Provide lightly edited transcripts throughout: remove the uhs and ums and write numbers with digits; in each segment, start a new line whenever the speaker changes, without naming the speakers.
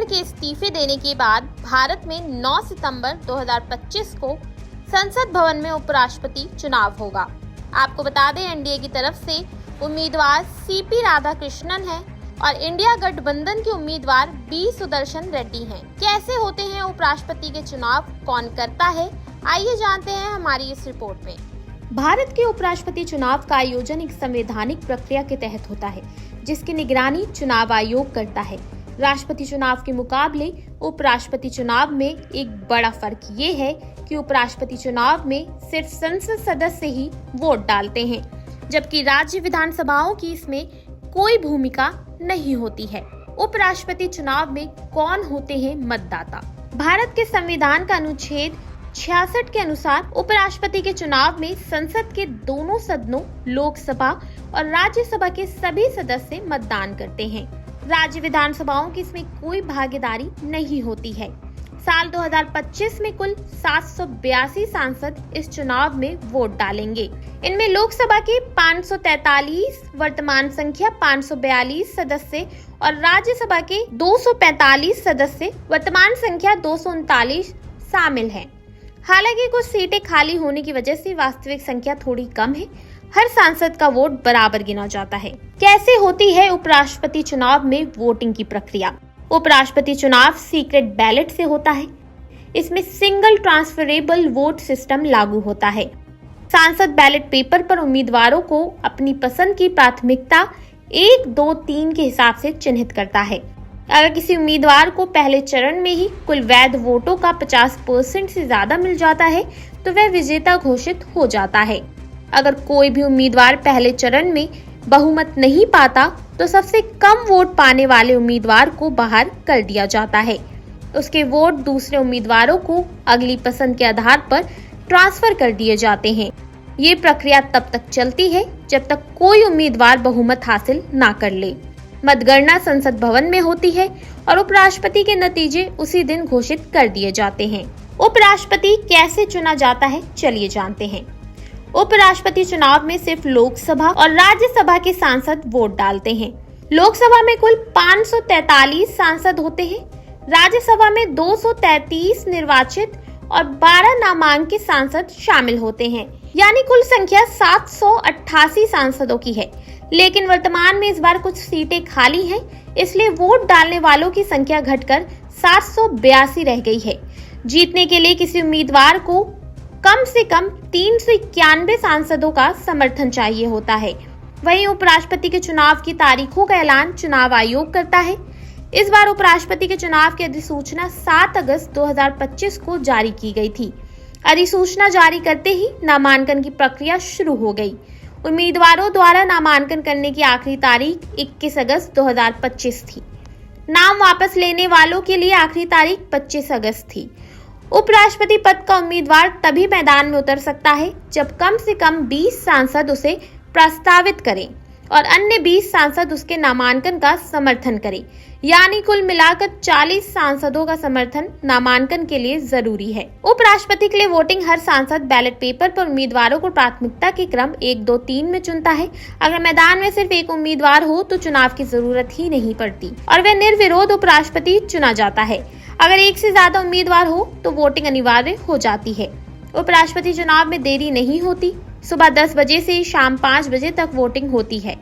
के इस्तीफे देने के बाद भारत में 9 सितंबर 2025 को संसद भवन में उपराष्ट्रपति चुनाव होगा। आपको बता दें, एनडीए की तरफ से उम्मीदवार सीपी राधाकृष्णन है और इंडिया गठबंधन के उम्मीदवार बी सुदर्शन रेड्डी हैं। कैसे होते हैं उपराष्ट्रपति के चुनाव, कौन करता है, आइए जानते हैं हमारी इस रिपोर्ट में। भारत के उपराष्ट्रपति चुनाव का आयोजन एक संवैधानिक प्रक्रिया के तहत होता है, जिसकी निगरानी चुनाव आयोग करता है। राष्ट्रपति चुनाव के मुकाबले उपराष्ट्रपति चुनाव में एक बड़ा फर्क ये है कि उपराष्ट्रपति चुनाव में सिर्फ संसद सदस्य ही वोट डालते हैं, जबकि राज्य विधानसभाओं की इसमें कोई भूमिका नहीं होती है। उपराष्ट्रपति चुनाव में कौन होते हैं मतदाता? भारत के संविधान का अनुच्छेद 66 के अनुसार उपराष्ट्रपति के चुनाव में संसद के दोनों सदनों, लोकसभा और राज्यसभा के सभी सदस्य मतदान करते हैं। राज्य विधानसभाओं की इसमें कोई भागीदारी नहीं होती है। साल 2025 में कुल 782 सांसद इस चुनाव में वोट डालेंगे। इनमें लोकसभा के 543, वर्तमान संख्या 542 सदस्य और राज्यसभा के 245 सदस्य, वर्तमान संख्या 239 शामिल हैं। हालांकि कुछ सीटें खाली होने की वजह से वास्तविक संख्या थोड़ी कम है। हर सांसद का वोट बराबर गिना जाता है। कैसे होती है उपराष्ट्रपति चुनाव में वोटिंग की प्रक्रिया? उपराष्ट्रपति चुनाव सीक्रेट बैलेट से होता है। इसमें सिंगल ट्रांसफरेबल वोट सिस्टम लागू होता है। सांसद बैलेट पेपर पर उम्मीदवारों को अपनी पसंद की प्राथमिकता 1, 2, 3 के हिसाब से चिन्हित करता है। अगर किसी उम्मीदवार को पहले चरण में ही कुल वैध वोटों का 50% से ज्यादा मिल जाता है तो वह विजेता घोषित हो जाता है। अगर कोई भी उम्मीदवार पहले चरण में बहुमत नहीं पाता तो सबसे कम वोट पाने वाले उम्मीदवार को बाहर कर दिया जाता है। उसके वोट दूसरे उम्मीदवारों को अगली पसंद के आधार पर ट्रांसफर कर दिए जाते हैं। ये प्रक्रिया तब तक चलती है जब तक कोई उम्मीदवार बहुमत हासिल ना कर ले। मतगणना संसद भवन में होती है और उपराष्ट्रपति के नतीजे उसी दिन घोषित कर दिए जाते हैं। उपराष्ट्रपति कैसे चुना जाता है, चलिए जानते हैं। उपराष्ट्रपति चुनाव में सिर्फ लोकसभा और राज्यसभा के सांसद वोट डालते हैं। लोकसभा में कुल 543 सांसद होते हैं, राज्यसभा में 233 निर्वाचित और 12 नामांकित सांसद शामिल होते हैं, यानी कुल संख्या 788 सांसदों की है। लेकिन वर्तमान में इस बार कुछ सीटें खाली हैं, इसलिए वोट डालने वालों की संख्या घटकर 782 रह गई है। जीतने के लिए किसी उम्मीदवार को कम से कम 391 सांसदों का समर्थन चाहिए होता है। वहीं उपराष्ट्रपति के चुनाव की तारीखों का ऐलान चुनाव आयोग करता है। इस बार उपराष्ट्रपति के चुनाव की अधिसूचना 7 अगस्त 2025 को जारी की गई थी। अधिसूचना जारी करते ही नामांकन की प्रक्रिया शुरू हो गई। उम्मीदवारों द्वारा नामांकन करने की आखिरी तारीख 21 अगस्त 2025 थी। नाम वापस लेने वालों के लिए आखिरी तारीख 25 अगस्त थी। उपराष्ट्रपति पद का उम्मीदवार तभी मैदान में उतर सकता है जब कम से कम 20 सांसद उसे प्रस्तावित करें और अन्य 20 सांसद उसके नामांकन का समर्थन करें, यानी कुल मिलाकर 40 सांसदों का समर्थन नामांकन के लिए जरूरी है। उपराष्ट्रपति के लिए वोटिंग हर सांसद बैलेट पेपर पर उम्मीदवारों को प्राथमिकता के क्रम 1, 2, 3 में चुनता है। अगर मैदान में सिर्फ एक उम्मीदवार हो तो चुनाव की जरूरत ही नहीं पड़ती और वह निर्विरोध उपराष्ट्रपति चुना जाता है। अगर एक से ज्यादा उम्मीदवार हो तो वोटिंग अनिवार्य हो जाती है। उपराष्ट्रपति चुनाव में देरी नहीं होती। सुबह 10 बजे से शाम 5 बजे तक वोटिंग होती है।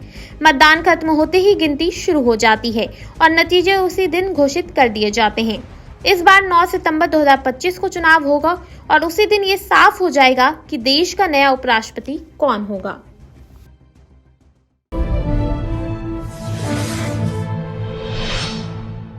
मतदान खत्म होते ही गिनती शुरू हो जाती है और नतीजे उसी दिन घोषित कर दिए जाते हैं। इस बार 9 सितंबर 2025 को चुनाव होगा और उसी दिन ये साफ हो जाएगा कि देश का नया उपराष्ट्रपति कौन होगा।